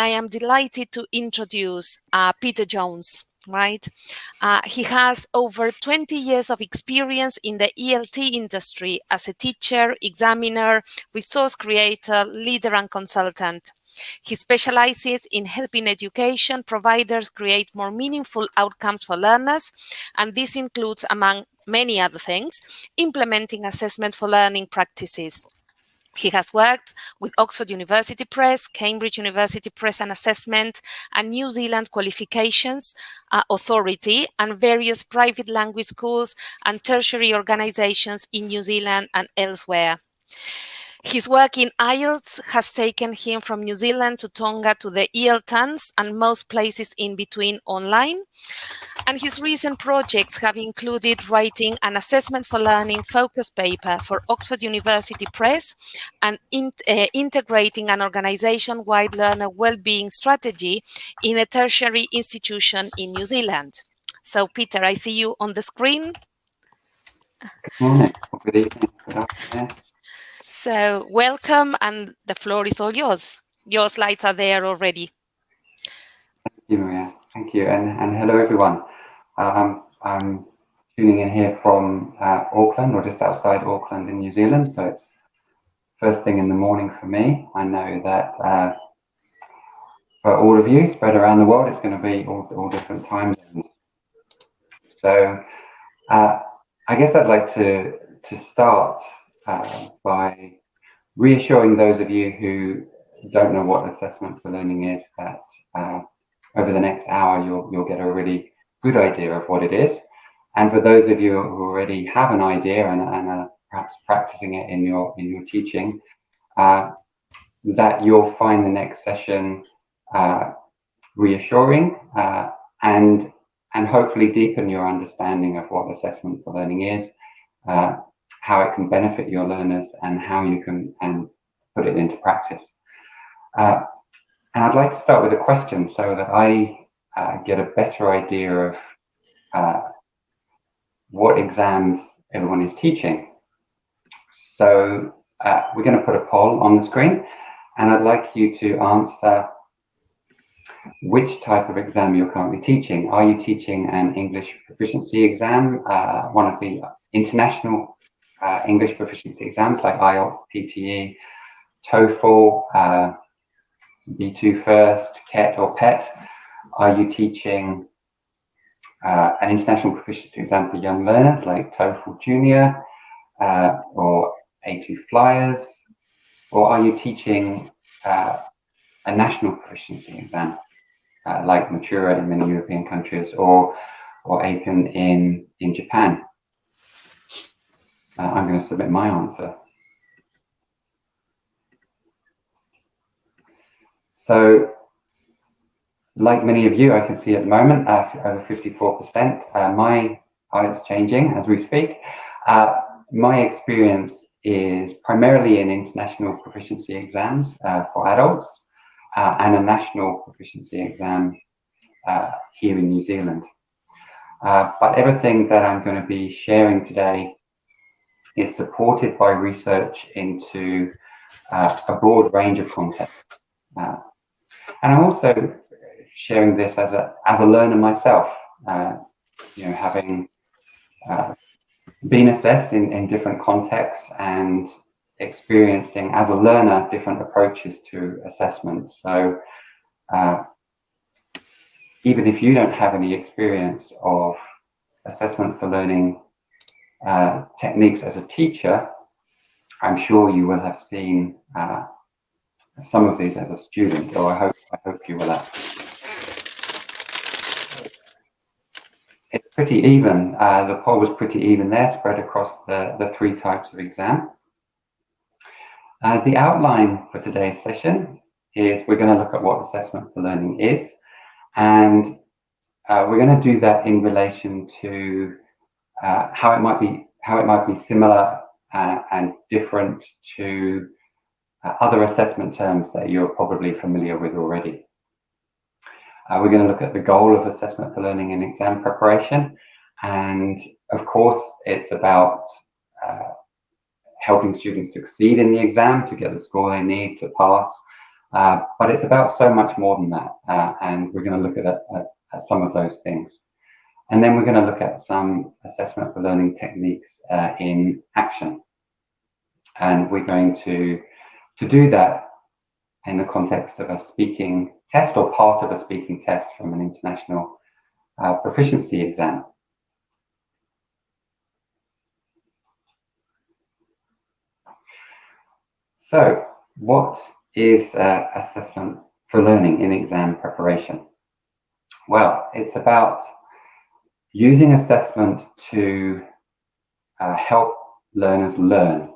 I am delighted to introduce Peter Jones. Right, he has over 20 years of experience in the ELT industry as a teacher, examiner, resource creator, leader, and consultant. He specializes in helping education providers create more meaningful outcomes for learners, and this includes, among many other things, implementing assessment for learning practices. He has worked with Oxford University Press, Cambridge University Press and Assessment, and New Zealand Qualifications Authority, and various private language schools and tertiary organizations in New Zealand and elsewhere. His work in IELTS has taken him from New Zealand to Tonga to the ELTOCs and most places in between online. And his recent projects have included writing an assessment for learning focus paper for Oxford University Press and integrating an organization-wide learner well-being strategy in a tertiary institution in New Zealand. So, Peter, I see you on the screen. Good morning, or good evening, good afternoon. So, welcome, and the floor is all yours. Your slides are there already. Thank you, Maria. Thank you, and hello, everyone. I'm tuning in here from Auckland, or just outside Auckland in New Zealand, so it's first thing in the morning for me. I know that for all of you spread around the world, it's going to be all different time zones. So I guess I'd like to start by reassuring those of you who don't know what assessment for learning is that over the next hour you'll get a really good idea of what it is. And for those of you who already have an idea and are perhaps practicing it in your teaching, that you'll find the next session reassuring and hopefully deepen your understanding of what assessment for learning is, how it can benefit your learners, and how you can put it into practice. And I'd like to start with a question so that I get a better idea of what exams everyone is teaching. So we're going to put a poll on the screen, and I'd like you to answer which type of exam you're currently teaching. Are you teaching an English proficiency exam, one of the international English proficiency exams like IELTS, PTE, TOEFL, B2 First, CET or PET? Are you teaching an international proficiency exam for young learners like TOEFL Junior or A2 Flyers? Or are you teaching a national proficiency exam like Matura in many European countries or APEN in Japan? I'm going to submit my answer. So, like many of you, I can see at the moment, over 54%. It's changing as we speak. My experience is primarily in international proficiency exams for adults and a national proficiency exam here in New Zealand. But everything that I'm going to be sharing today is supported by research into a broad range of contexts. And I'm also sharing this as a learner myself, having been assessed in different contexts and experiencing as a learner different approaches to assessment. So even if you don't have any experience of assessment for learning techniques as a teacher, I'm sure you will have seen some of these as a student, or I hope you will have. It's pretty even. The poll was pretty even there, spread across the three types of exam. The outline for today's session is we're going to look at what assessment for learning is, and we're going to do that in relation to how it might be similar and different to other assessment terms that you're probably familiar with already. We're going to look at the goal of assessment for learning in exam preparation, and of course it's about helping students succeed in the exam to get the score they need to pass, But it's about so much more than that, and we're going to look at some of those things. And then we're going to look at some assessment for learning techniques in action. And we're going to do that in the context of a speaking test or part of a speaking test from an international proficiency exam. So what is assessment for learning in exam preparation? Well, it's about using assessment to help learners learn,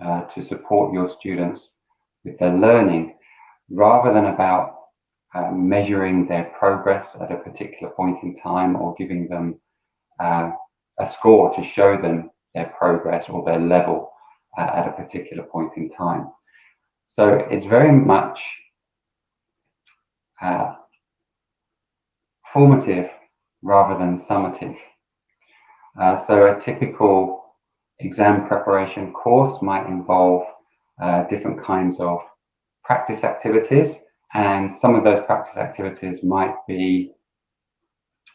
to support your students with their learning, rather than about measuring their progress at a particular point in time or giving them a score to show them their progress or their level at a particular point in time. So it's very much formative rather than summative. So a typical exam preparation course might involve different kinds of practice activities, and some of those practice activities might be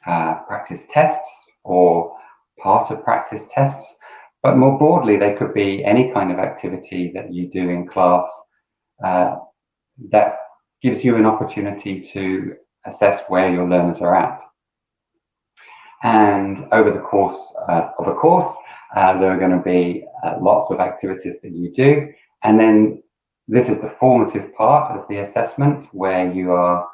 practice tests or part of practice tests, but more broadly they could be any kind of activity that you do in class that gives you an opportunity to assess where your learners are at. And over the course of a course, there are going to be lots of activities that you do. And then this is the formative part of the assessment, where you are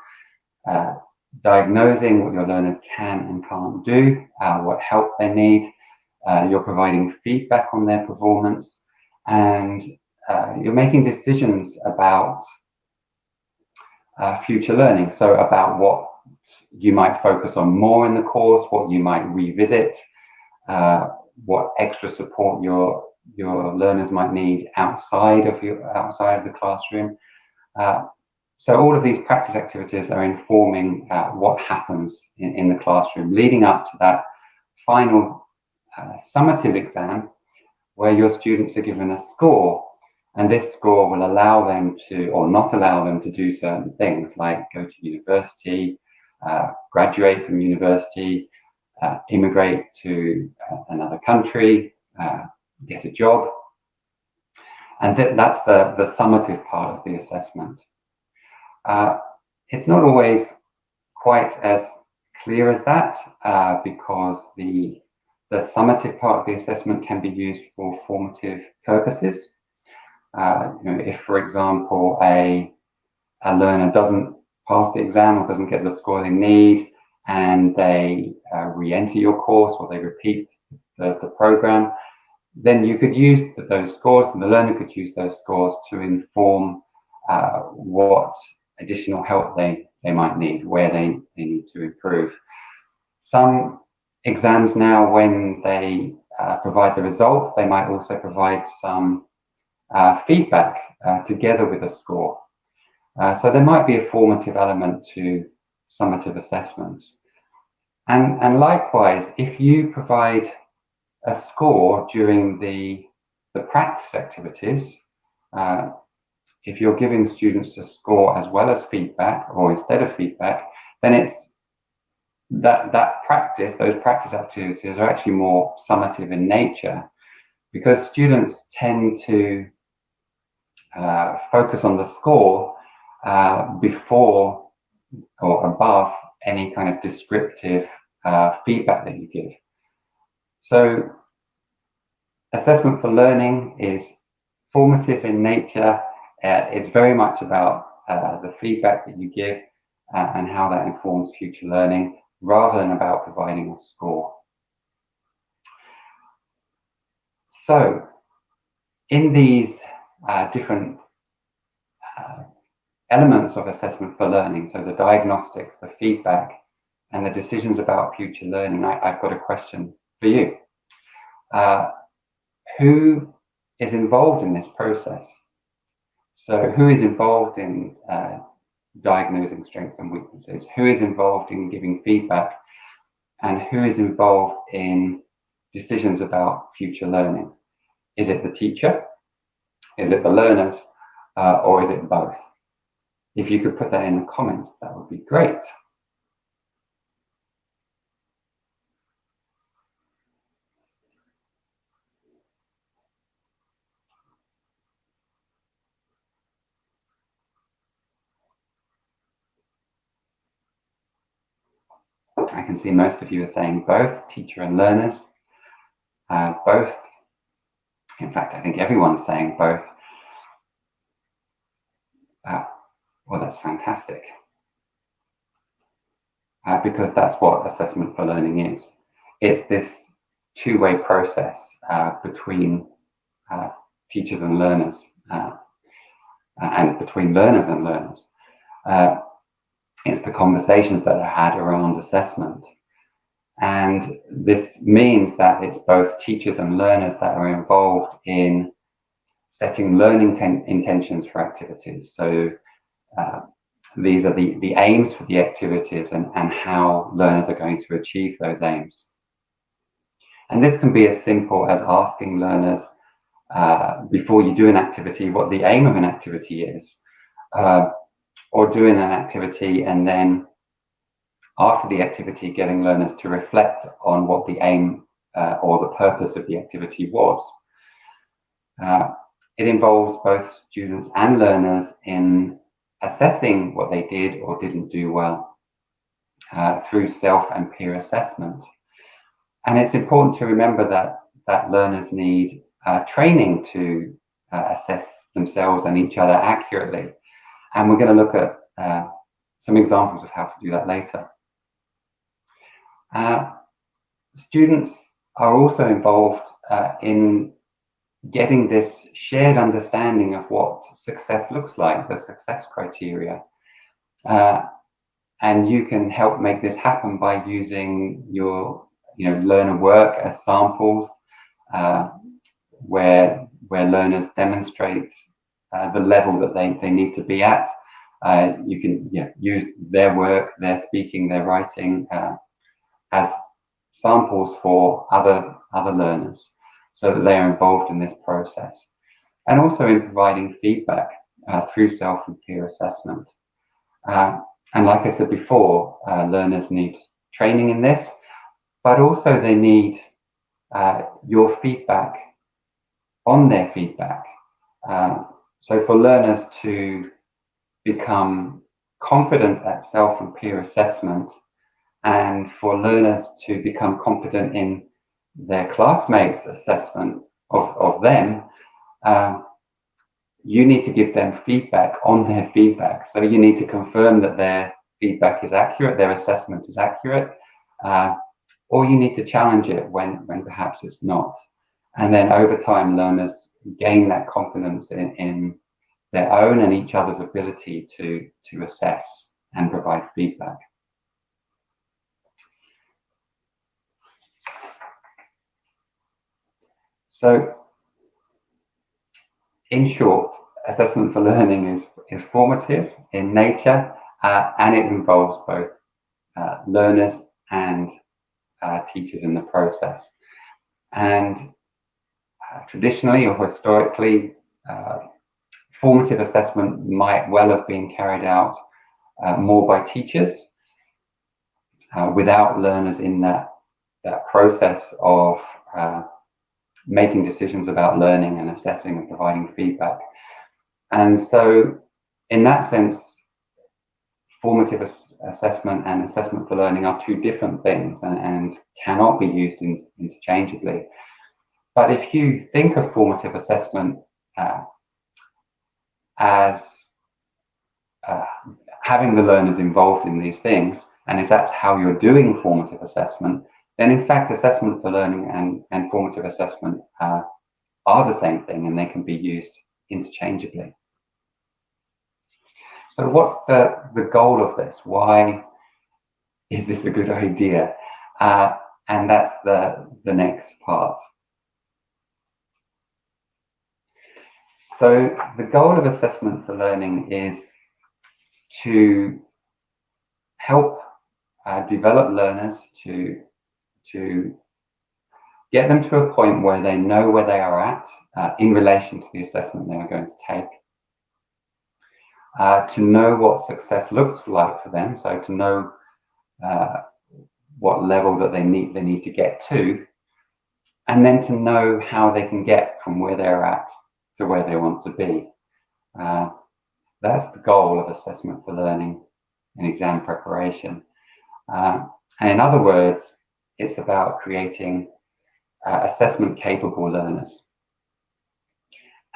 diagnosing what your learners can and can't do, what help they need. You're providing feedback on their performance, and you're making decisions about future learning. So about what you might focus on more in the course, what you might revisit, what extra support your learners might need outside of the classroom. So all of these practice activities are informing what happens in the classroom, leading up to that final summative exam, where your students are given a score. And this score will allow them to, or not allow them to, do certain things like go to university, graduate from university, immigrate to another country, get a job. And that's the summative part of the assessment. It's not always quite as clear as that, because the summative part of the assessment can be used for formative purposes. If, for example, a learner doesn't pass the exam or doesn't get the score they need, and they re-enter your course or they repeat the program, then you could use those scores, and the learner could use those scores to inform what additional help they might need, where they need to improve. Some exams now, when they provide the results, they might also provide some feedback together with a score. So there might be a formative element to summative assessments. And likewise, if you provide a score during the practice activities, if you're giving students a score as well as feedback or instead of feedback, then it's those practice activities are actually more summative in nature, because students tend to focus on the score before or above any kind of descriptive feedback that you give. So assessment for learning is formative in nature. It's very much about the feedback that you give and how that informs future learning, rather than about providing a score. So in these different elements of assessment for learning, so the diagnostics, the feedback, and the decisions about future learning, I've got a question for you. Who is involved in this process? So who is involved in diagnosing strengths and weaknesses? Who is involved in giving feedback? And who is involved in decisions about future learning? Is it the teacher? Is it the learners? Or is it both? If you could put that in the comments, that would be great. I can see most of you are saying both, teacher and learners, both. In fact, I think everyone's saying both. Well, that's fantastic. Because that's what assessment for learning is. It's this two-way process between teachers and learners, and between learners and learners. It's the conversations that are had around assessment. And this means that it's both teachers and learners that are involved in setting learning intentions for activities. So these are the aims for the activities and how learners are going to achieve those aims. And this can be as simple as asking learners before you do an activity what the aim of an activity is, or doing an activity and then after the activity getting learners to reflect on what the aim or the purpose of the activity was. It involves both students and learners in assessing what they did or didn't do well through self and peer assessment. And it's important to remember that learners need training to assess themselves and each other accurately. And we're going to look at some examples of how to do that later. Students are also involved in getting this shared understanding of what success looks like, the success criteria. And you can help make this happen by using your learner work as samples, where learners demonstrate the level that they need to be at. You can use their work, their speaking, their writing as samples for other learners, so that they are involved in this process, and also in providing feedback through self and peer assessment. And like I said before, learners need training in this, but also they need your feedback on their feedback. So for learners to become confident at self and peer assessment, and for learners to become confident in their classmates' assessment of them, you need to give them feedback on their feedback. So you need to confirm that their feedback is accurate, their assessment is accurate, or you need to challenge it when perhaps it's not. And then over time, learners gain that confidence in their own and each other's ability to assess and provide feedback. So, in short, assessment for learning is formative in nature, and it involves both learners and teachers in the process. And traditionally or historically, formative assessment might well have been carried out more by teachers without learners in that process of making decisions about learning and assessing and providing feedback. And so in that sense, formative assessment and assessment for learning are two different things and cannot be used interchangeably. But if you think of formative assessment as having the learners involved in these things, and if that's how you're doing formative assessment, then in fact assessment for learning and formative assessment are the same thing, and they can be used interchangeably. So what's the goal of this? Why is this a good idea? And that's the next part. So the goal of assessment for learning is to help develop learners, to get them to a point where they know where they are at in relation to the assessment they are going to take. to know what success looks like for them, so to know what level that they need to get to, and then to know how they can get from where they're at to where they want to be. That's the goal of assessment for learning in exam preparation. And in other words, it's about creating assessment capable learners.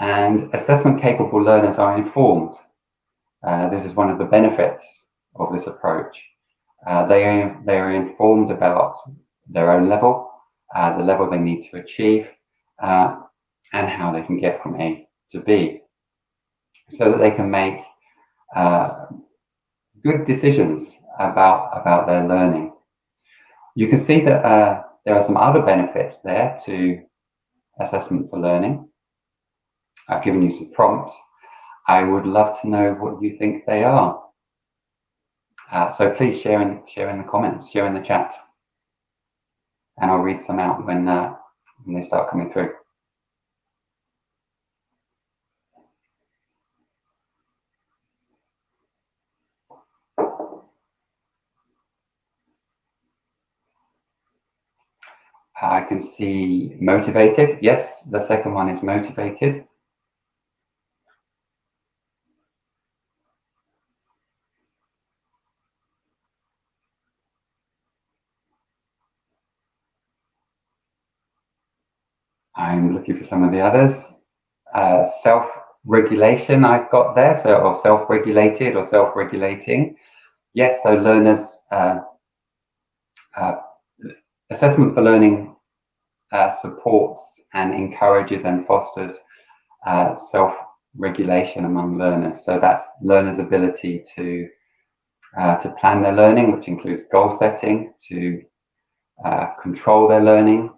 And assessment capable learners are informed. This is one of the benefits of this approach. They are informed about their own level, the level they need to achieve, and how they can get from A to B, so that they can make good decisions about their learning. You can see that there are some other benefits there to assessment for learning. I've given you some prompts. I would love to know what you think they are. So please share in the comments, share in the chat, and I'll read some out when they start coming through. I can see motivated. Yes, the second one is motivated. I'm looking for some of the others. Self-regulation I've got there, so or self-regulated or self-regulating. Yes, so learners, assessment for learning supports and encourages and fosters self-regulation among learners. So that's learners' ability to plan their learning, which includes goal setting, to control their learning,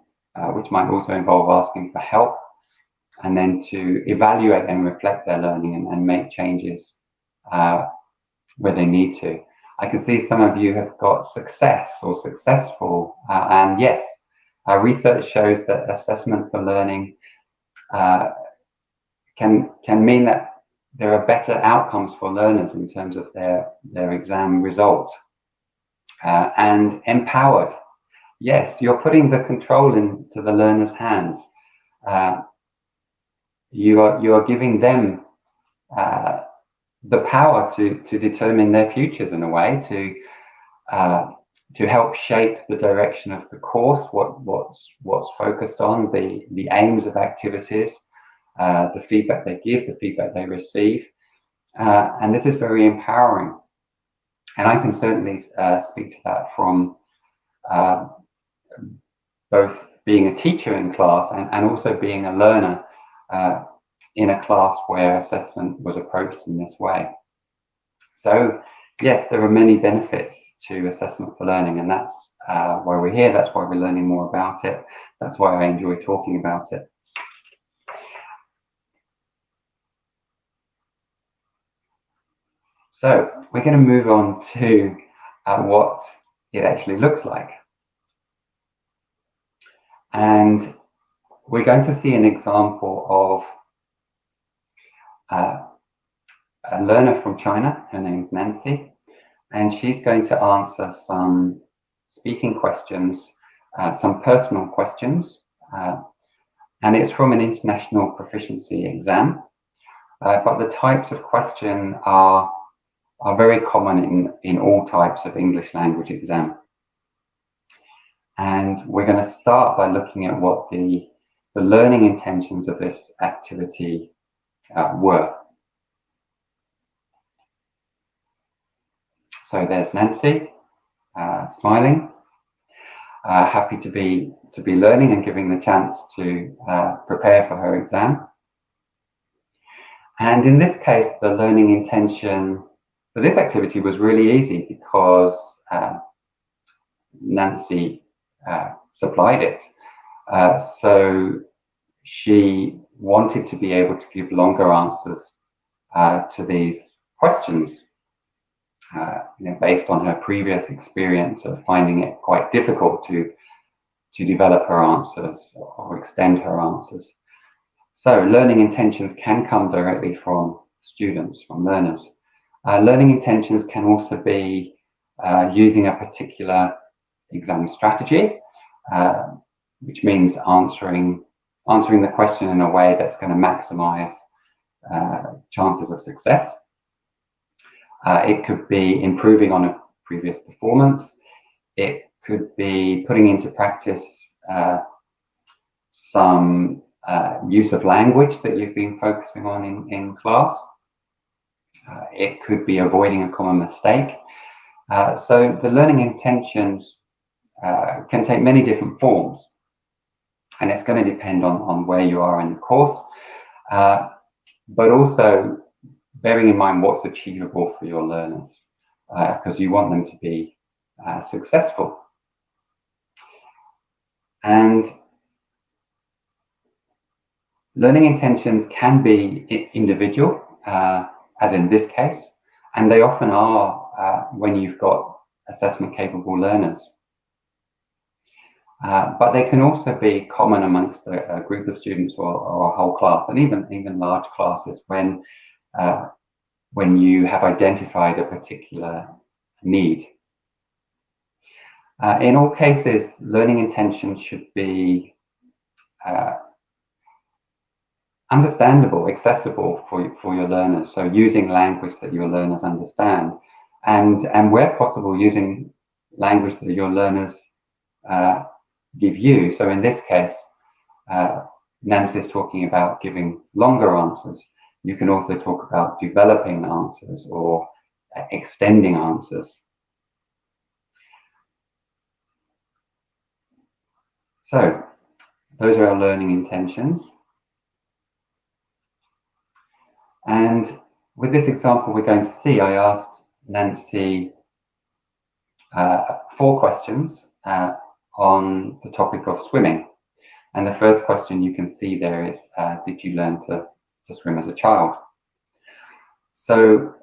which might also involve asking for help, and then to evaluate and reflect their learning and make changes where they need to. I can see some of you have got success or successful, and yes, research shows that assessment for learning can mean that there are better outcomes for learners in terms of their exam result. And empowered. Yes, you're putting the control into the learner's hands. You are giving them the power to determine their futures in a way, to help shape the direction of the course, what's focused on, the aims of activities, the feedback they give, the feedback they receive, and this is very empowering. And I can certainly speak to that from both being a teacher in class and also being a learner in a class where assessment was approached in this way. So yes, there are many benefits to assessment for learning, and that's why we're here. That's why we're learning more about it. That's why I enjoy talking about it. So we're going to move on to what it actually looks like. And we're going to see an example of a learner from China. Her name's Nancy, and she's going to answer some speaking questions, some personal questions, and it's from an international proficiency exam. But the types of question are very common in all types of English language exam. And we're going to start by looking at what the learning intentions of this activity were. So there's Nancy, smiling, happy to be learning and giving the chance to prepare for her exam. And in this case, the learning intention for this activity was really easy because Nancy supplied it. So she wanted to be able to give longer answers to these questions, based on her previous experience of finding it quite difficult to develop her answers or extend her answers. So learning intentions can come directly from students, from learners. Learning intentions can also be using a particular exam strategy, which means answering the question in a way that's going to maximize chances of success. It could be improving on a previous performance. It could be putting into practice some use of language that you've been focusing on in class. It could be avoiding a common mistake. So the learning intentions can take many different forms, and it's going to depend on where you are in the course, but also bearing in mind what's achievable for your learners, because you want them to be successful. And learning intentions can be individual, as in this case, and they often are when you've got assessment capable learners. But they can also be common amongst a group of students or a whole class, and even large classes when you have identified a particular need. In all cases, learning intentions should be understandable, accessible for your learners. So using language that your learners understand, and where possible, using language that your learners give you. So in this case, Nancy is talking about giving longer answers. You can also talk about developing answers or extending answers. So those are our learning intentions. And with this example we're going to see, I asked Nancy 4 questions on the topic of swimming. And the first question you can see there is, did you learn to swim as a child? So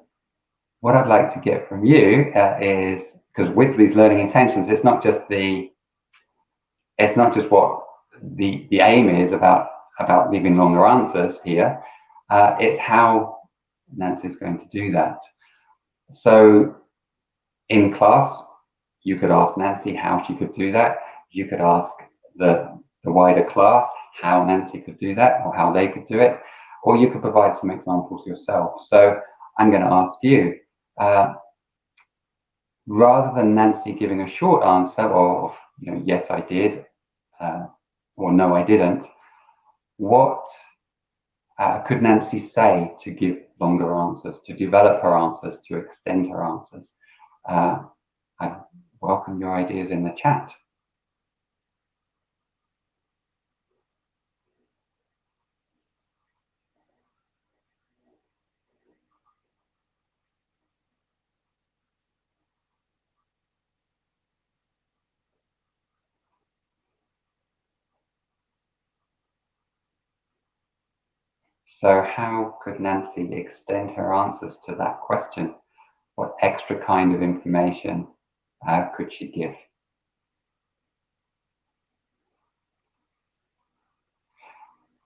what I'd like to get from you is, because with these learning intentions, it's not just what the aim is about leaving longer answers here. It's how Nancy's going to do that. So in class, you could ask Nancy how she could do that. You could ask the wider class how Nancy could do that or how they could do it, or you could provide some examples yourself. So I'm going to ask you, rather than Nancy giving a short answer or yes I did or no I didn't, what could Nancy say to give longer answers, to develop her answers, to extend her answers? I welcome your ideas in the chat. So how could Nancy extend her answers to that question? What extra kind of information could she give?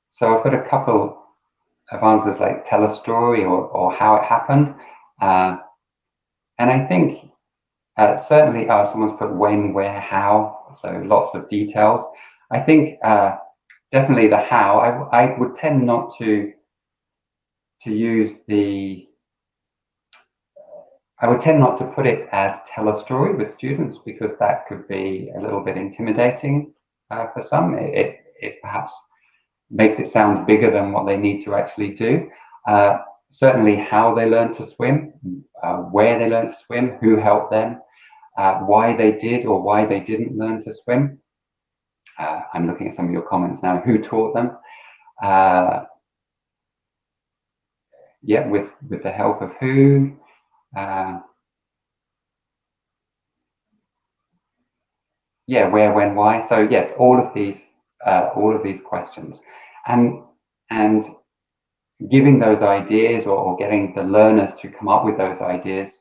So I've got a couple of answers, like tell a story or how it happened. And I think certainly someone's put when, where, how, so lots of details. I think definitely the how. I would tend not to use I would tend not to put it as tell a story with students, because that could be a little bit intimidating for some. It perhaps makes it sound bigger than what they need to actually do. Certainly how they learned to swim, where they learned to swim, who helped them, why they did or why they didn't learn to swim. I'm looking at some of your comments now. Who taught them? Yeah, with the help of who? Yeah, where, when, why. So yes, all of these questions, and giving those ideas or getting the learners to come up with those ideas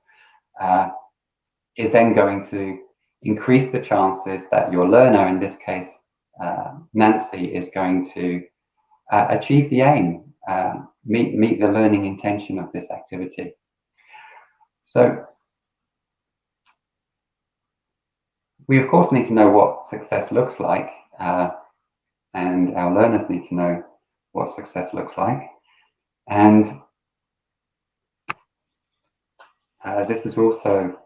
is then going to increase the chances that your learner, in this case Nancy, is going to achieve the aim, meet the learning intention of this activity. So we of course need to know what success looks like, and our learners need to know what success looks like. And this is also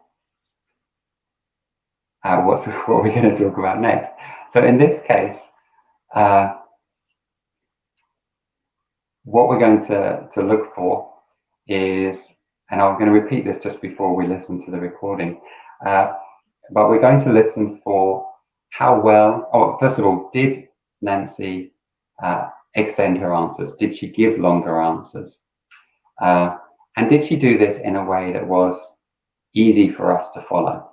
what we're going to talk about next. So in this case, what we're going to look for is, and I'm going to repeat this just before we listen to the recording, but we're going to listen for how well, first of all, did Nancy extend her answers? Did she give longer answers? And did she do this in a way that was easy for us to follow?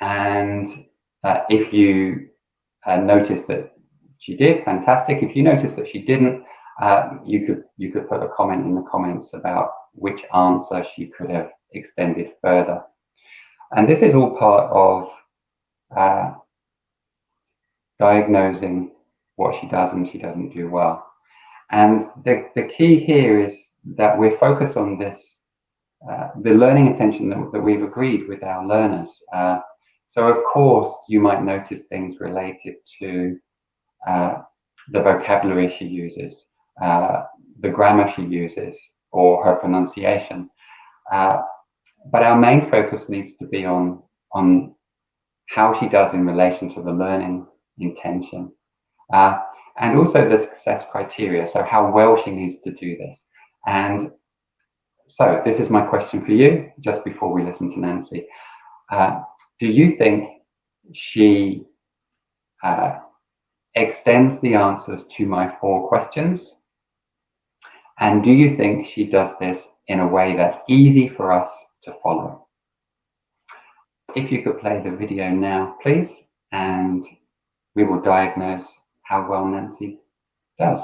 And if you notice that she did, fantastic. If you notice that she didn't, you could put a comment in the comments about which answer she could have extended further. And this is all part of diagnosing what she does and she doesn't do well. And the key here is that we're focused on this, the learning attention that we've agreed with our learners. So of course, you might notice things related to the vocabulary she uses, the grammar she uses, or her pronunciation. But our main focus needs to be on how she does in relation to the learning intention. And also the success criteria, so how well she needs to do this. And so this is my question for you, just before we listen to Nancy. Do you think she extends the answers to my 4 questions? And do you think she does this in a way that's easy for us to follow? If you could play the video now, please, and we will diagnose how well Nancy does.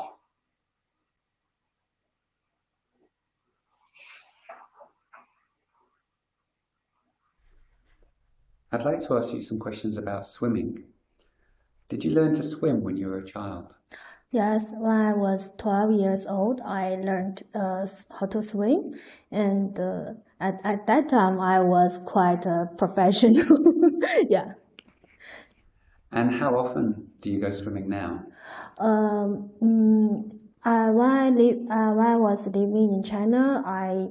I'd like to ask you some questions about swimming. Did you learn to swim when you were a child? Yes, when I was 12 years old, I learned how to swim, and at that time I was quite a professional. Yeah. And how often do you go swimming now? When I was living in China, I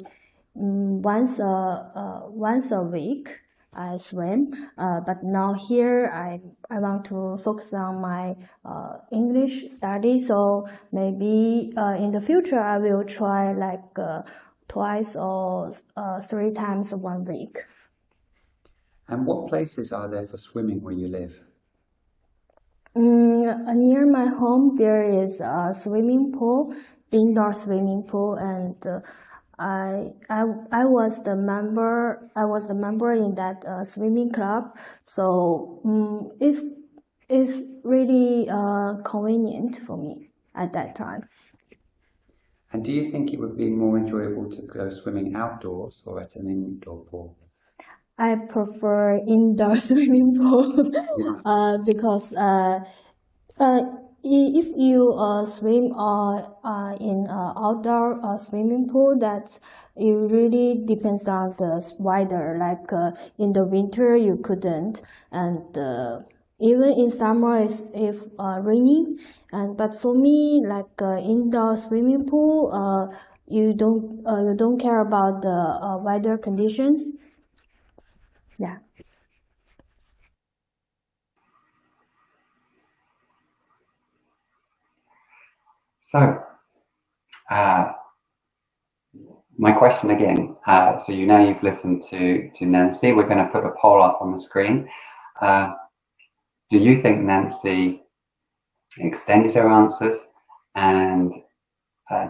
once a week I swim. But now here I want to focus on my English study. So maybe in the future I will try like twice or 3 times 1 week. And what places are there for swimming where you live? Near my home there is a swimming pool, indoor swimming pool, and I was the member in that swimming club, so it's really convenient for me at that time. And do you think it would be more enjoyable to go swimming outdoors or at an indoor pool? I prefer indoor swimming pool because if you swim in outdoor swimming pool, that it really depends on the weather. Like in the winter, you couldn't, and even in summer, if raining. But for me, like indoor swimming pool, you don't care about the weather conditions. Yeah. So, my question again, so you've listened to Nancy. We're going to put a poll up on the screen. Do you think Nancy extended her answers? And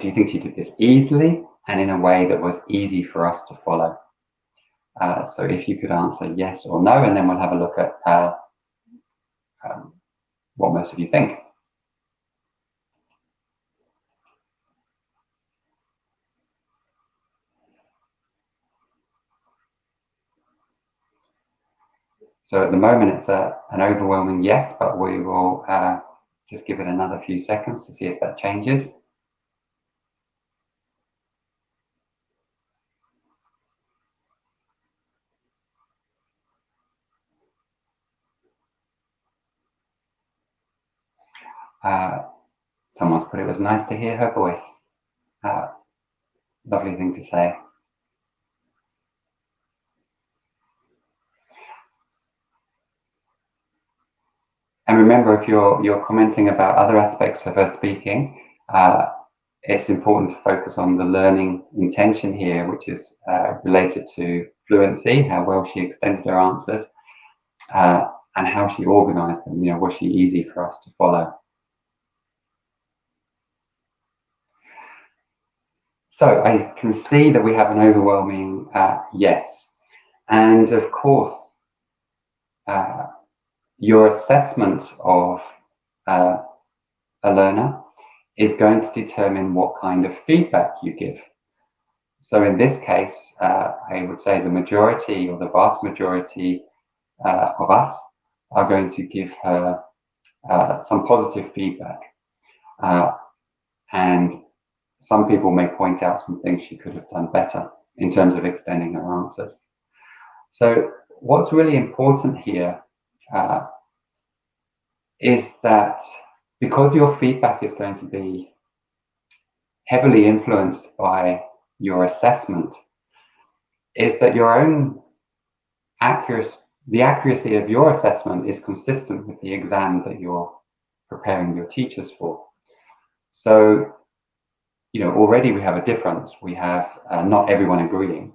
do you think she did this easily and in a way that was easy for us to follow? So if you could answer yes or no, and then we'll have a look at what most of you think. So at the moment it's an overwhelming yes, but we will just give it another few seconds to see if that changes. Someone's put it was nice to hear her voice. Lovely thing to say. And remember, if you're commenting about other aspects of her speaking, it's important to focus on the learning intention here, which is related to fluency, how well she extended her answers, and how she organized them. You know, was she easy for us to follow? So I can see that we have an overwhelming yes. And of course, your assessment of a learner is going to determine what kind of feedback you give. So in this case, I would say the majority or the vast majority of us are going to give her some positive feedback. And some people may point out some things she could have done better in terms of extending her answers. So what's really important here is that because your feedback is going to be heavily influenced by your assessment, is that your own the accuracy of your assessment is consistent with the exam that you're preparing your teachers for. So, you know, already we have a difference. We have not everyone agreeing.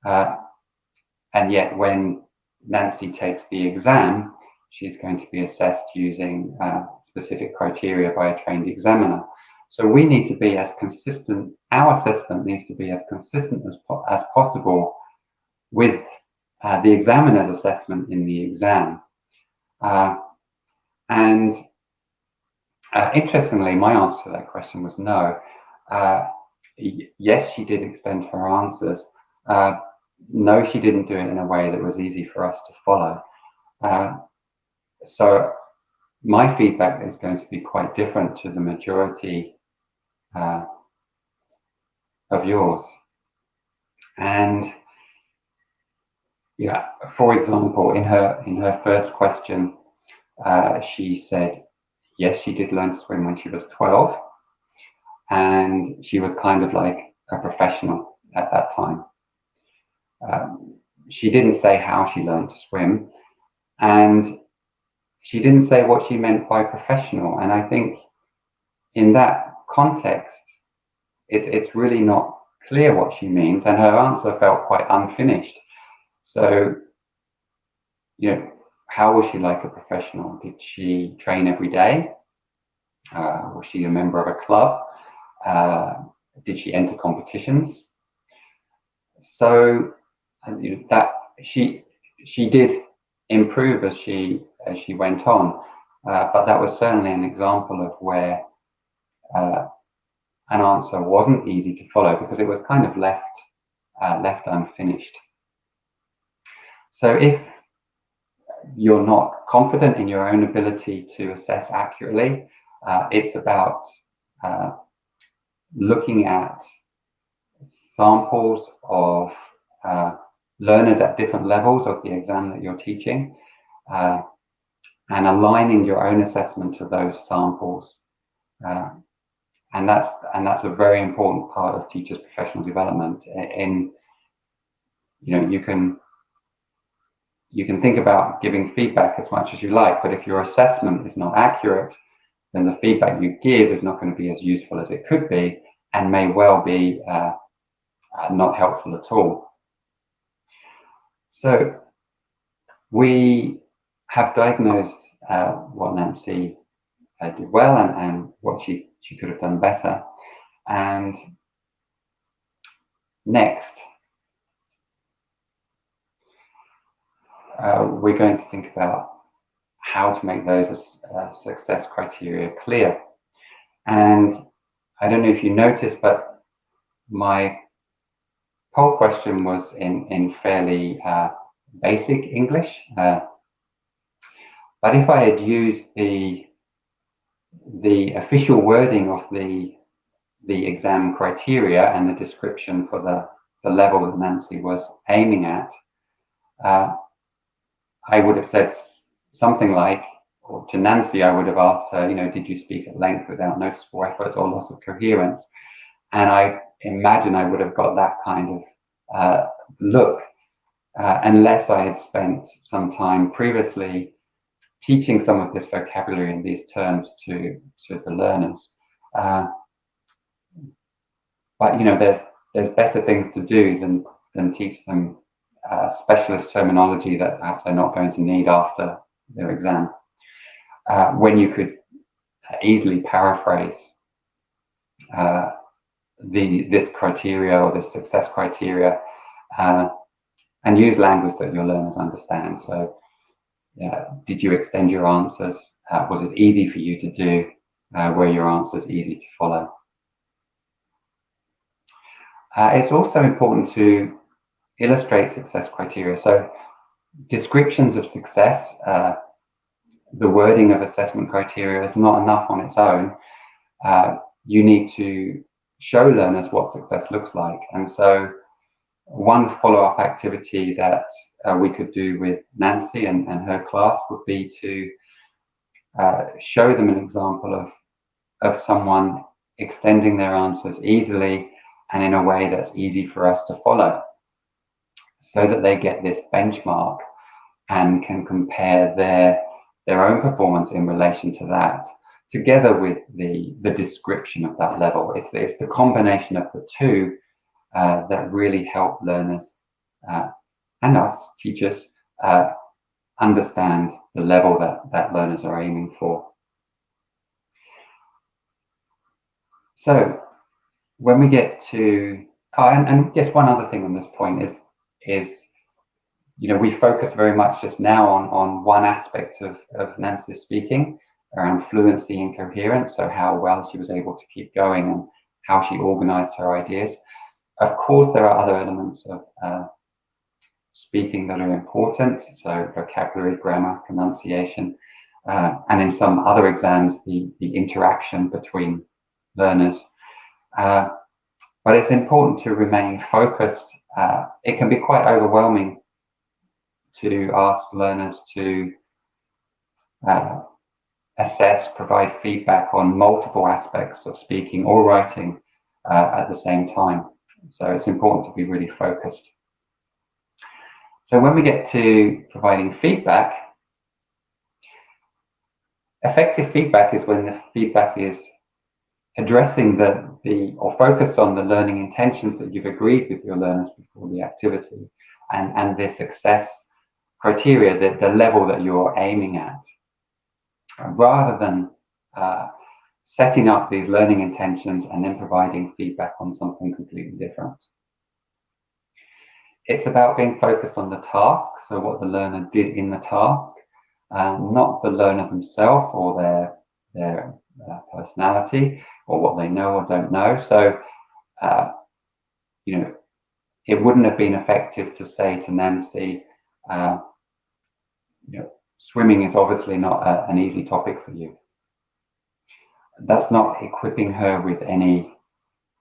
And yet when Nancy takes the exam, she's going to be assessed using specific criteria by a trained examiner. So we need to be as consistent, our assessment needs to be as consistent as possible with the examiner's assessment in the exam. And interestingly, my answer to that question was no. Yes, she did extend her answers. No, she didn't do it in a way that was easy for us to follow. So my feedback is going to be quite different to the majority of yours. And yeah, for example, in her first question, she said, yes, she did learn to swim when she was 12, and she was kind of like a professional at that time. She didn't say how she learned to swim, and she didn't say what she meant by professional. And I think in that context, it's really not clear what she means, and her answer felt quite unfinished. So, you know, how was she like a professional? Did she train every day? Was she a member of a club? Did she enter competitions? So that she did improve as she went on, but that was certainly an example of where an answer wasn't easy to follow because it was kind of left unfinished. So if you're not confident in your own ability to assess accurately, it's about looking at samples of learners at different levels of the exam that you're teaching, and aligning your own assessment to those samples. And that's a very important part of teachers' professional development. In, you know, you can think about giving feedback as much as you like, but if your assessment is not accurate, then the feedback you give is not going to be as useful as it could be, and may well be not helpful at all. So we have diagnosed what Nancy did well and what she could have done better. And next, we're going to think about how to make those success criteria clear. And I don't know if you noticed, but my poll question was in fairly basic English. But if I had used the official wording of the exam criteria and the description for the level that Nancy was aiming at, I would have said something like, or to Nancy, I would have asked her, you know, did you speak at length without noticeable effort or loss of coherence? And I imagine I would have got that kind of look, unless I had spent some time previously teaching some of this vocabulary in these terms to the learners. But you know, there's better things to do than teach them specialist terminology that perhaps they're not going to need after their exam. When you could easily paraphrase this criteria or this success criteria and use language that your learners understand. So, did you extend your answers? Was it easy for you to do? Were your answers easy to follow? It's also important to illustrate success criteria. So, descriptions of success, the wording of assessment criteria is not enough on its own. You need to show learners what success looks like. And so one follow-up activity that we could do with Nancy and her class would be to show them an example of someone extending their answers easily and in a way that's easy for us to follow, so that they get this benchmark and can compare their own performance in relation to that, together with the description of that level. It's the combination of the two that really help learners and us, teachers, understand the level that learners are aiming for. So when we get to, and yes, one other thing on this point is you know, we focus very much just now on one aspect of Nancy's speaking, around fluency and coherence, so how well she was able to keep going and how she organized her ideas. Of course, there are other elements of speaking that are important, so vocabulary, grammar, pronunciation, and in some other exams, the interaction between learners. But it's important to remain focused. It can be quite overwhelming to ask learners to assess, provide feedback on multiple aspects of speaking or writing at the same time. So it's important to be really focused. So when we get to providing feedback, effective feedback is when the feedback is addressing or focused on the learning intentions that you've agreed with your learners before the activity, and the success criteria, the level that you're aiming at, rather than setting up these learning intentions and then providing feedback on something completely different. It's about being focused on the task, so what the learner did in the task, not the learner themselves or their personality or what they know or don't know. So, you know, it wouldn't have been effective to say to Nancy, you know, swimming is obviously not an easy topic for you. That's not equipping her with any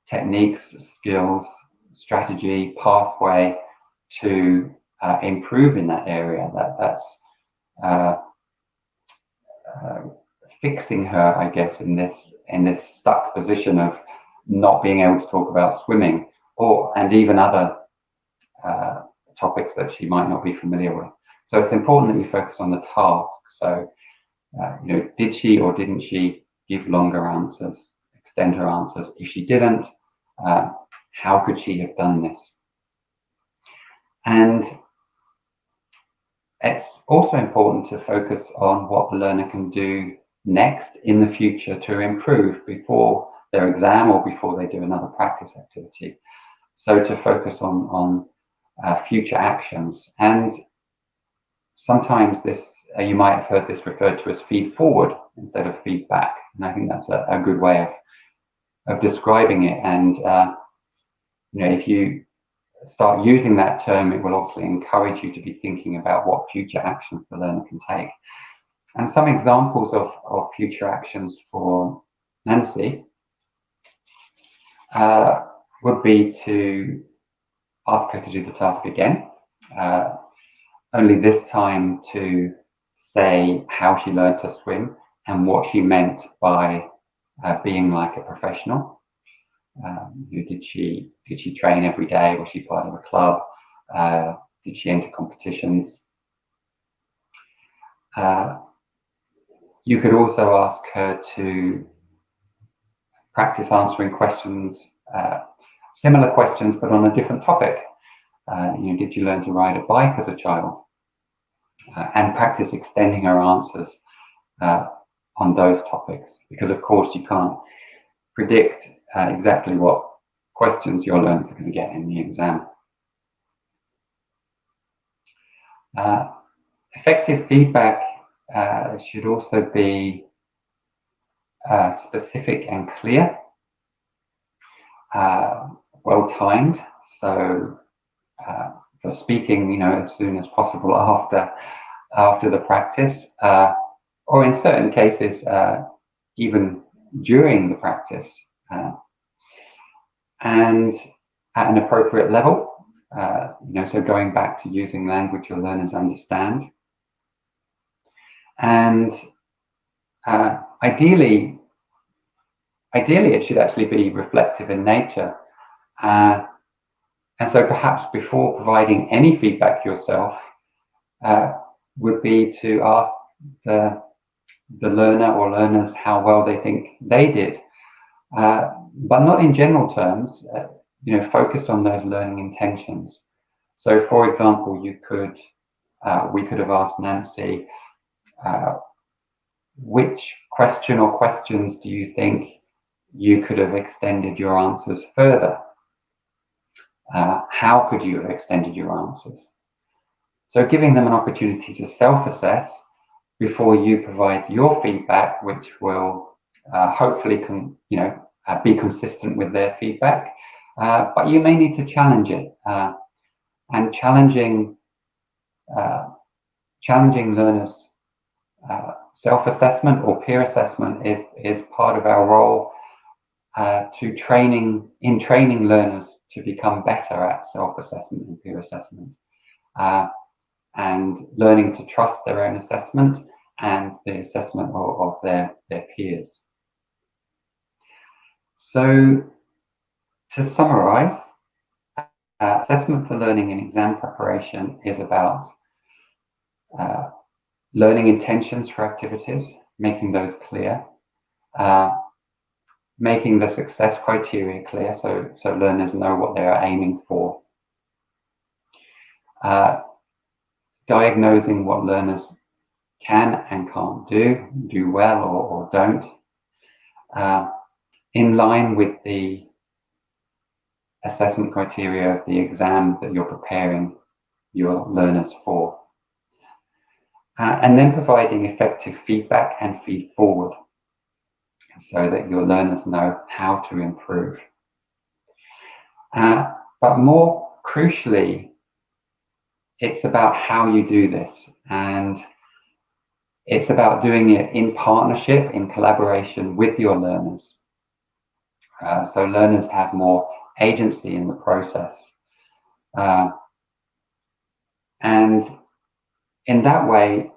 techniques, skills, strategy, pathway to improve in that area. That's fixing her, I guess, in this stuck position of not being able to talk about swimming, and even other topics that she might not be familiar with. So it's important that you focus on the task. So, you know, did she or didn't she give longer answers, extend her answers? If she didn't, how could she have done this? And it's also important to focus on what the learner can do next in the future to improve before their exam or before they do another practice activity. So to focus on future actions. And sometimes this, you might have heard this referred to as feed forward instead of feedback. And I think that's a good way of describing it. And, you know, if you start using that term, it will obviously encourage you to be thinking about what future actions the learner can take. And some examples of future actions for Nancy would be to ask her to do the task again, only this time to say how she learned to swim and what she meant by being like a professional. Did she train every day? Was she part of a club? Did she enter competitions? You could also ask her to practice answering questions, similar questions, but on a different topic. Did you learn to ride a bike as a child? And practice extending her answers on those topics, because of course you can't predict exactly what questions your learners are going to get in the exam. Effective feedback should also be specific and clear, well timed. So for speaking, as soon as possible after the practice, or in certain cases, even during the practice, and at an appropriate level. So going back to using language your learners understand. And ideally it should actually be reflective in nature. And so perhaps before providing any feedback yourself, would be to ask the learner or learners how well they think they did, but not in general terms, focused on those learning intentions. So for example, we could have asked Nancy, which question or questions do you think you could have extended your answers further? How could you have extended your answers? So giving them an opportunity to self-assess before you provide your feedback, which will hopefully be consistent with their feedback, but you may need to challenge it. And challenging learners' self-assessment or peer assessment is part of our role in training learners to become better at self-assessment and peer assessment, and learning to trust their own assessment and the assessment of their peers. So to summarize, assessment for learning and exam preparation is about learning intentions for activities, making those clear, making the success criteria clear so learners know what they are aiming for, diagnosing what learners can and can't do well or don't, in line with the assessment criteria of the exam that you're preparing your learners for. And then providing effective feedback and feed forward so that your learners know how to improve. But more crucially, it's about how you do this, and it's about doing it in partnership, in collaboration with your learners. So learners have more agency in the process. And in that way,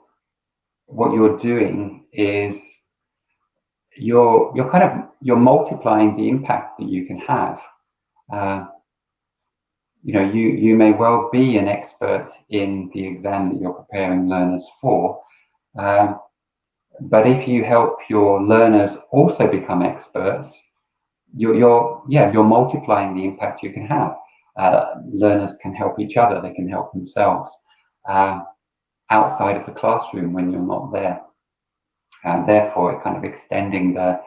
what you're doing is you're multiplying the impact that you can have. You may well be an expert in the exam that you're preparing learners for, but if you help your learners also become experts, you're multiplying the impact you can have. Learners can help each other, they can help themselves outside of the classroom when you're not there. And therefore, kind of extending the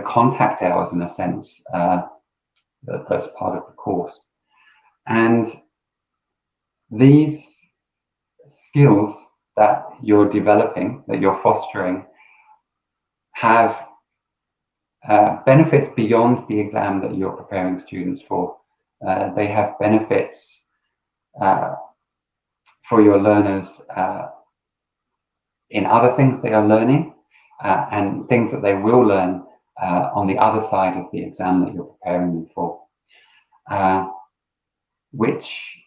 contact hours in a sense, that's part of the course. And these skills that you're developing, that you're fostering, have benefits beyond the exam that you're preparing students for. They have benefits for your learners in other things they are learning, and things that they will learn on the other side of the exam that you're preparing them for, which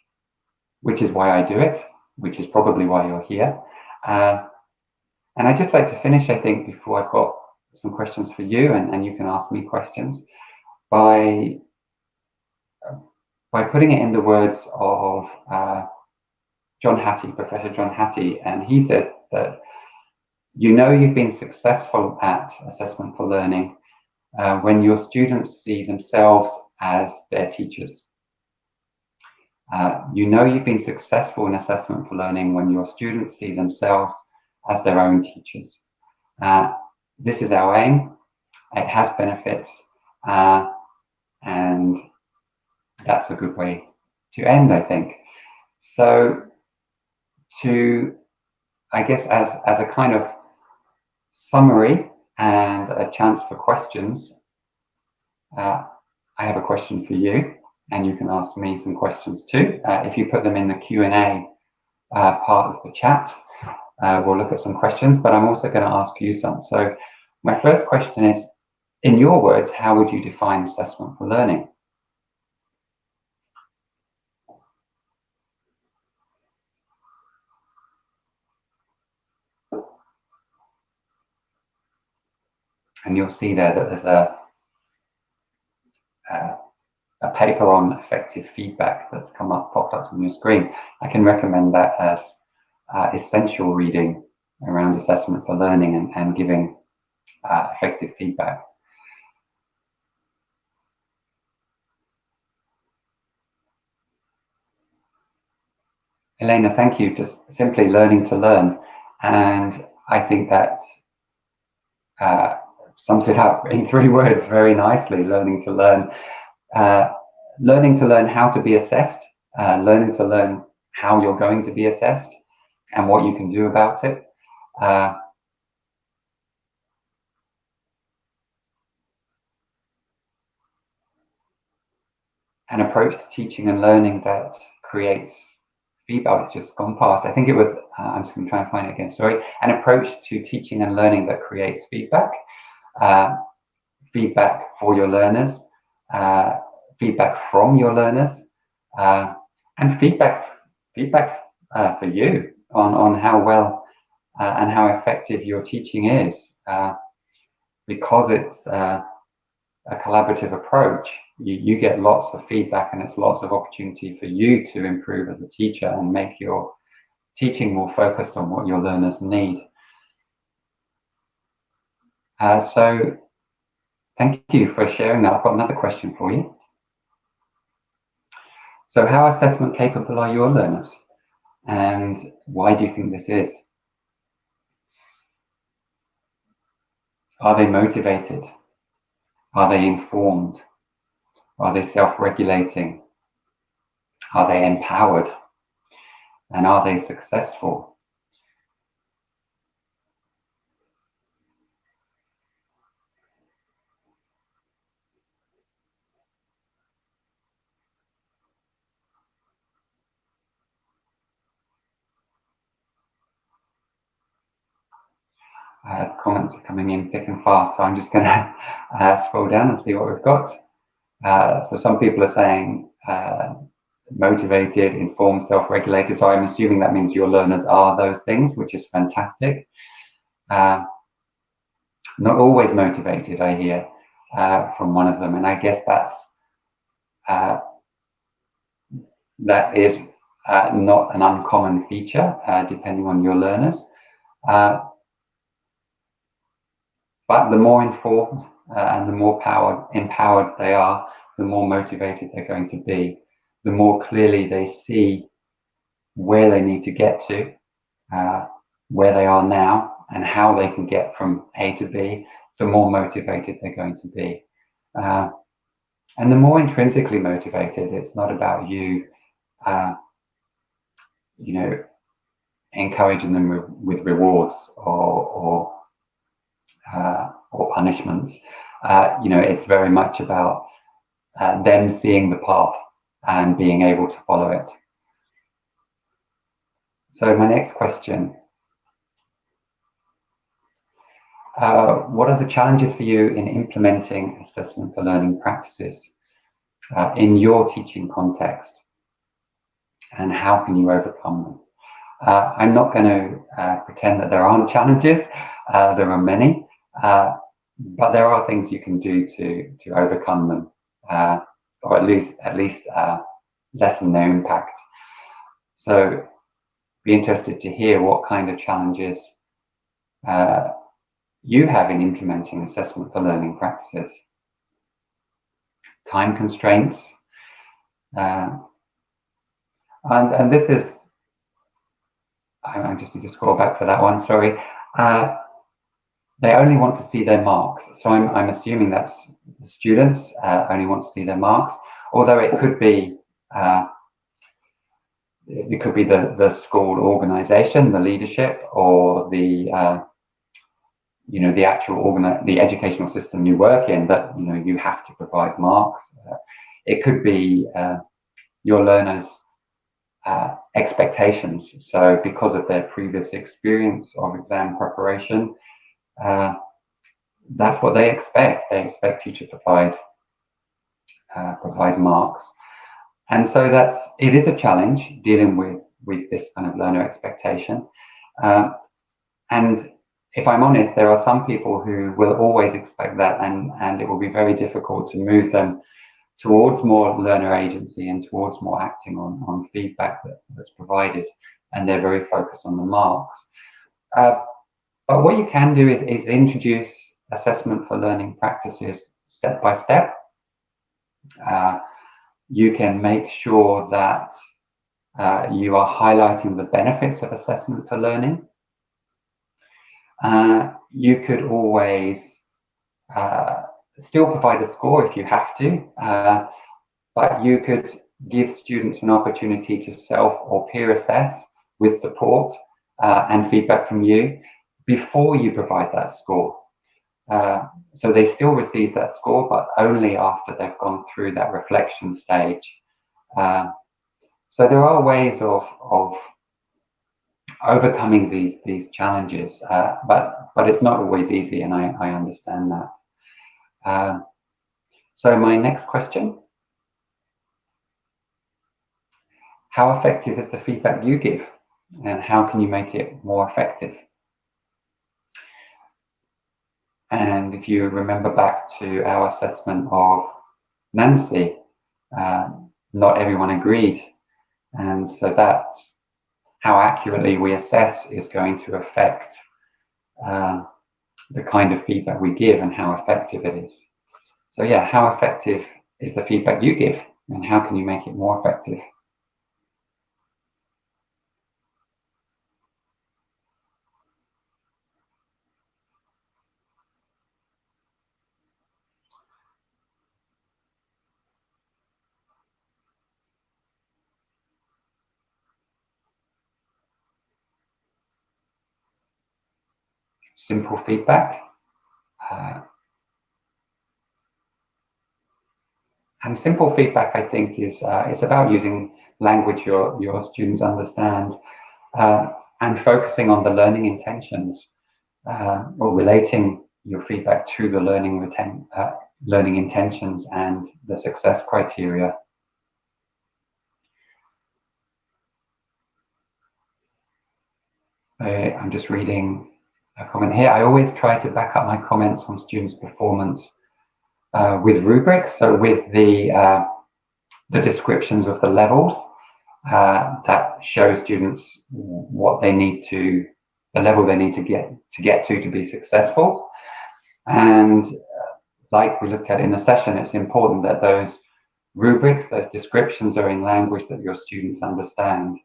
is why I do it, which is probably why you're here, And I'd just like to finish, I think, before I've got some questions for you, and you can ask me questions, by putting it in the words of John Hattie, Professor John Hattie, and he said that you know you've been successful at assessment for learning when your students see themselves as their teachers. You know you've been successful in assessment for learning when your students see themselves as their own teachers. This is our aim. It has benefits, and that's a good way to end, I think. So, I guess as a kind of summary and a chance for questions, I have a question for you, and you can ask me some questions too. If you put them in the Q&A part of the chat, we'll look at some questions, but I'm also going to ask you some. So my first question is, in your words, how would you define assessment for learning? And you'll see there that there's a paper on effective feedback that's popped up on your screen. I can recommend that as essential reading around assessment for learning and giving effective feedback. Elena, thank you. Just simply learning to learn. And I think that sums it up in 3 words very nicely: learning to learn. Learning to learn how to be assessed, learning to learn how you're going to be assessed and what you can do about it. An approach to teaching and learning that creates feedback. It's just gone past. I think it was, I'm just going to try and find it again, sorry. An approach to teaching and learning that creates feedback. Feedback for your learners, feedback from your learners, and feedback for you on how well and how effective your teaching is. Because it's a collaborative approach, you get lots of feedback, and it's lots of opportunity for you to improve as a teacher and make your teaching more focused on what your learners need. So thank you for sharing that. I've got another question for you. So how assessment capable are your learners, and why do you think this is? Are they motivated? Are they informed? Are they self-regulating? Are they empowered? And are they successful? Comments are coming in thick and fast, so I'm just going to scroll down and see what we've got. So some people are saying motivated, informed, self-regulated. So I'm assuming that means your learners are those things, which is fantastic. Not always motivated, I hear from one of them, and I guess that is not an uncommon feature, depending on your learners. But the more informed and the more empowered they are, the more motivated they're going to be. The more clearly they see where they need to get to, where they are now, and how they can get from A to B, the more motivated they're going to be. And the more intrinsically motivated. It's not about you, encouraging them with rewards or punishments. It's very much about them seeing the path and being able to follow it. So my next question, what are the challenges for you in implementing assessment for learning practices in your teaching context, and how can you overcome them? I'm not going to pretend that there aren't challenges. There are many, but there are things you can do to overcome them, or at least lessen their impact. So, be interested to hear what kind of challenges you have in implementing assessment for learning practices. Time constraints, and this is, I just need to scroll back for that one, sorry. They only want to see their marks. So I'm assuming that's the students only want to see their marks, although it could be the school organization, the leadership, or the the actual the educational system you work in, that you have to provide marks. It could be your learners' expectations. So because of their previous experience of exam preparation, that's what they expect. They expect you to provide marks, and so it is a challenge dealing with this kind of learner expectation. And if I'm honest, there are some people who will always expect that, and it will be very difficult to move them towards more learner agency and towards more acting on feedback that's provided, and they're very focused on the marks. But what you can do is introduce assessment for learning practices step by step. You can make sure that you are highlighting the benefits of assessment for learning. You could always still provide a score if you have to, but you could give students an opportunity to self or peer assess with support and feedback from you before you provide that score. So they still receive that score, but only after they've gone through that reflection stage. So there are ways of overcoming these challenges, but it's not always easy, and I understand that. So my next question: how effective is the feedback you give, and how can you make it more effective? And if you remember back to our assessment of Nancy, not everyone agreed, and so that's how accurately we assess is going to affect the kind of feedback we give and how effective it is. So yeah, how effective is the feedback you give, and how can you make it more effective? Simple feedback. And simple feedback, I think, is it's about using language your students understand, and focusing on the learning intentions, or relating your feedback to the learning intentions and the success criteria. I'm just reading a comment here. I always try to back up my comments on students' performance with rubrics, so with the descriptions of the levels that show students what they need to, the level they need to get to be successful. And like we looked at in the session, it's important that those rubrics, those descriptions, are in language that your students understand.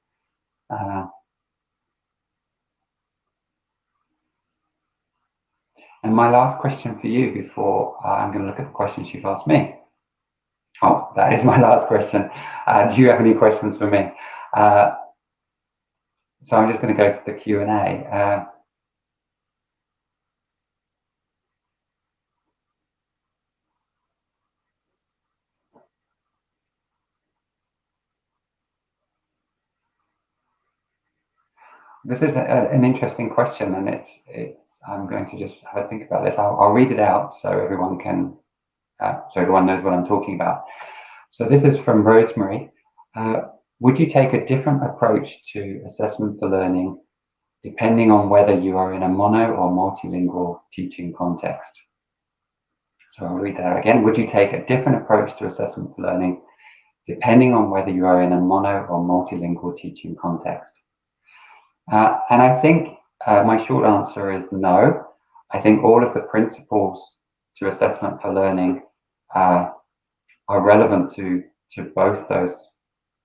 And my last question for you before I'm going to look at the questions you've asked me. Oh, that is my last question. Do you have any questions for me? So I'm just going to go to the Q&A. This is an interesting question, and it's. I'm going to just have a think about this. I'll read it out so everyone can, so everyone knows what I'm talking about. So this is from Rosemary. would you take a different approach to assessment for learning depending on whether you are in a mono or multilingual teaching context? So I'll read that again. Would you take a different approach to assessment for learning depending on whether you are in a mono or multilingual teaching context? And I think my short answer is no. I think all of the principles to assessment for learning are relevant to both those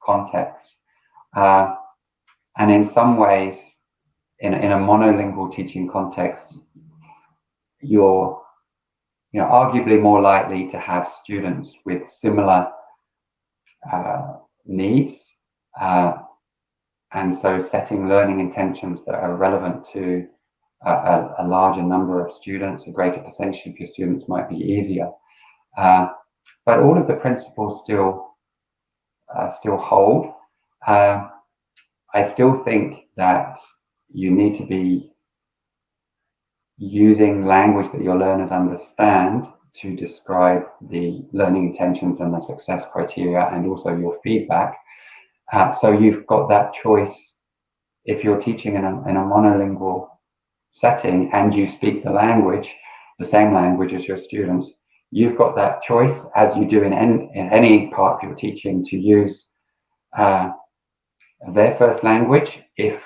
contexts. And in some ways, in a monolingual teaching context, you're arguably more likely to have students with similar needs, and so setting learning intentions that are relevant to a larger number of students, a greater percentage of your students, might be easier. But all of the principles still hold. I still think that you need to be using language that your learners understand to describe the learning intentions and the success criteria, and also your feedback. So you've got that choice. If you're teaching in a monolingual setting and you speak the same language as your students, you've got that choice, as you do in any part of your teaching, to use their first language if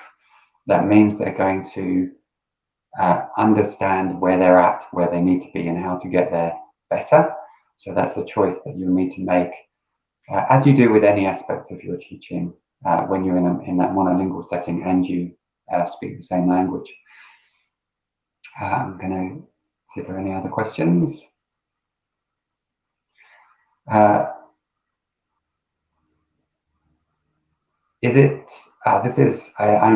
that means they're going to understand where they're at, where they need to be, and how to get there better. So that's a choice that you'll need to make, as you do with any aspect of your teaching, when you're in that monolingual setting and you speak the same language. I'm going to see if there are any other questions. I'm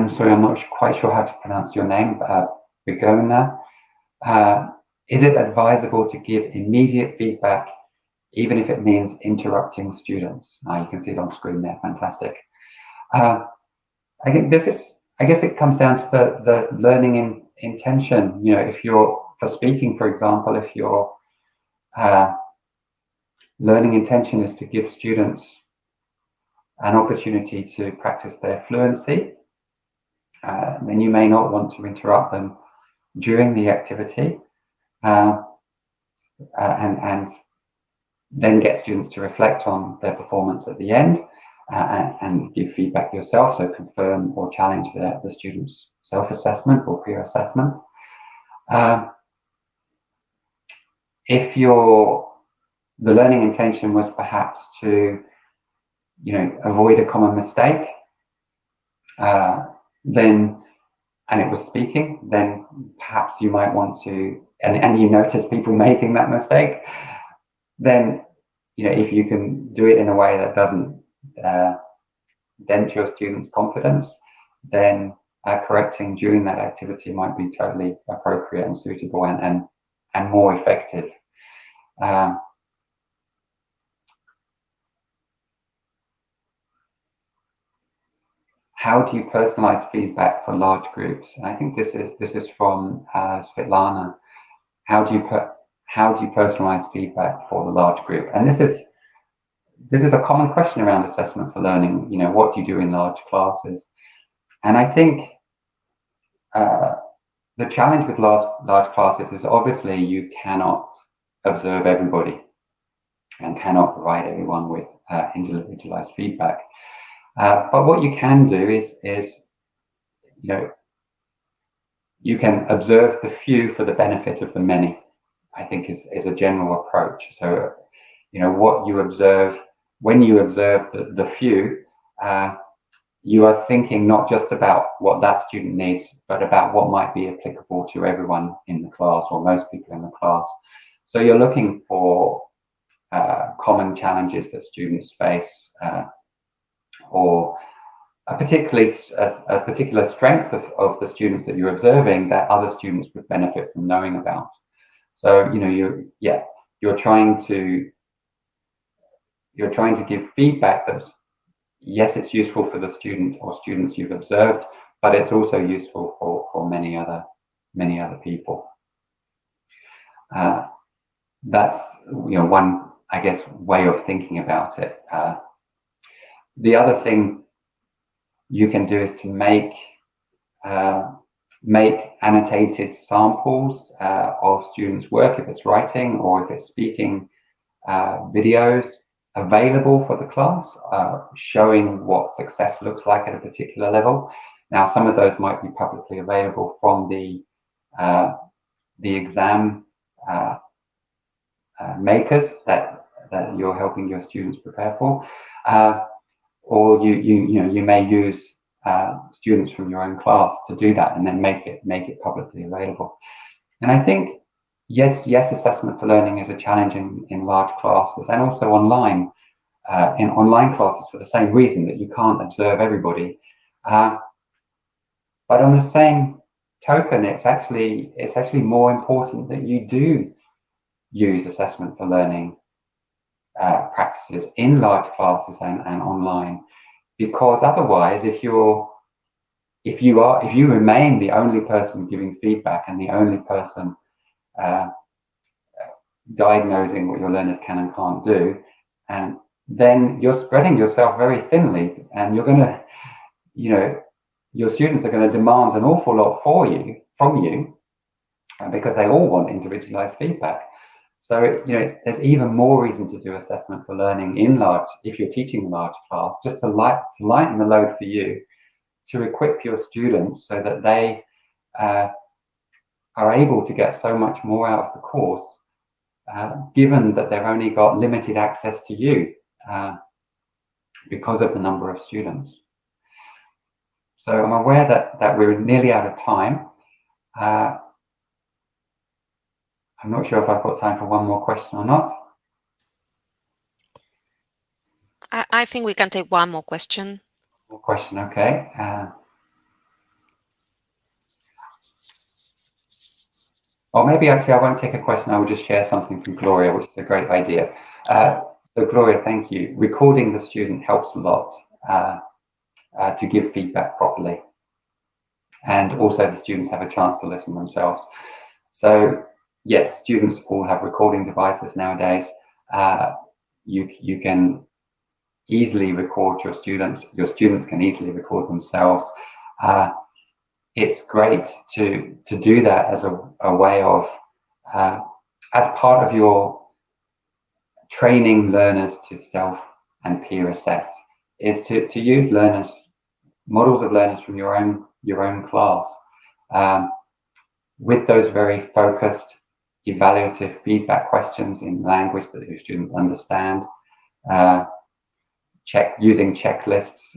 sorry, I'm not quite sure how to pronounce your name, Bigona. Is it advisable to give immediate feedback, even if it means interrupting students? You can see it on screen there. Fantastic. I guess it comes down to the learning intention. If you're, for speaking, for example, if your learning intention is to give students an opportunity to practice their fluency, then you may not want to interrupt them during the activity, and then get students to reflect on their performance at the end, and give feedback yourself, so confirm or challenge the students' self-assessment or peer assessment. If the learning intention was perhaps to avoid a common mistake, and it was speaking, then perhaps you might want to, and you notice people making that mistake, then if you can do it in a way that doesn't dent your students' confidence, then correcting during that activity might be totally appropriate and suitable and more effective. How do you personalize feedback for large groups? And I think this is from Svetlana. How do you personalize feedback for the large group? And this is a common question around assessment for learning. What do you do in large classes? And I think the challenge with large classes is, obviously you cannot observe everybody and cannot provide everyone with individualized feedback. But what you can do is you can observe the few for the benefit of the many, I think is a general approach. So, what you observe, when you observe the few, you are thinking not just about what that student needs, but about what might be applicable to everyone in the class, or most people in the class. So you're looking for common challenges that students face, or a particular strength of the students that you're observing that other students would benefit from knowing about. So you're trying to give feedback that's, yes, it's useful for the student or students you've observed, but it's also useful for many other people. That's one, I guess, way of thinking about it. The other thing you can do is to make annotated samples of students' work, if it's writing or if it's speaking, videos available for the class, showing what success looks like at a particular level. Now, some of those might be publicly available from the exam makers that you're helping your students prepare for, or you may use students from your own class to do that, and then make it publicly available. And I think yes, assessment for learning is a challenge in large classes, and also online, in online classes, for the same reason that you can't observe everybody. But on the same token, it's actually more important that you do use assessment for learning practices in large classes and online, because otherwise, if you remain the only person giving feedback and the only person diagnosing what your learners can and can't do, and then you're spreading yourself very thinly, and you're going to, your students are going to demand an awful lot from you, because they all want individualized feedback. So, there's even more reason to do assessment for learning if you're teaching a large class, just to lighten the load for you, to equip your students so that they are able to get so much more out of the course, given that they've only got limited access to you because of the number of students. So I'm aware that we're nearly out of time. I'm not sure if I've got time for one more question or not. I think we can take one more question. More question, okay. Or maybe actually I won't take a question, I will just share something from Gloria, which is a great idea. So Gloria, thank you. Recording the student helps a lot to give feedback properly. And also the students have a chance to listen themselves. So yes, students all have recording devices nowadays. You can easily record your students can easily record themselves. It's great to do that as a way of, as part of your training learners to self and peer assess, is to use models of learners from your own class, with those very focused evaluative feedback questions in language that your students understand, using checklists.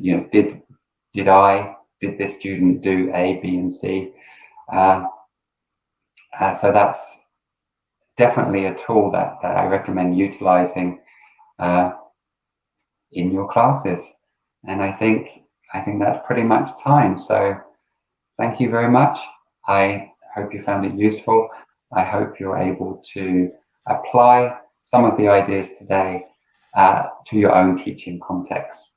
Did this student do A, B, and C? So that's definitely a tool that I recommend utilizing in your classes. And I think that's pretty much time. So thank you very much. I hope you found it useful. I hope you're able to apply some of the ideas today to your own teaching context.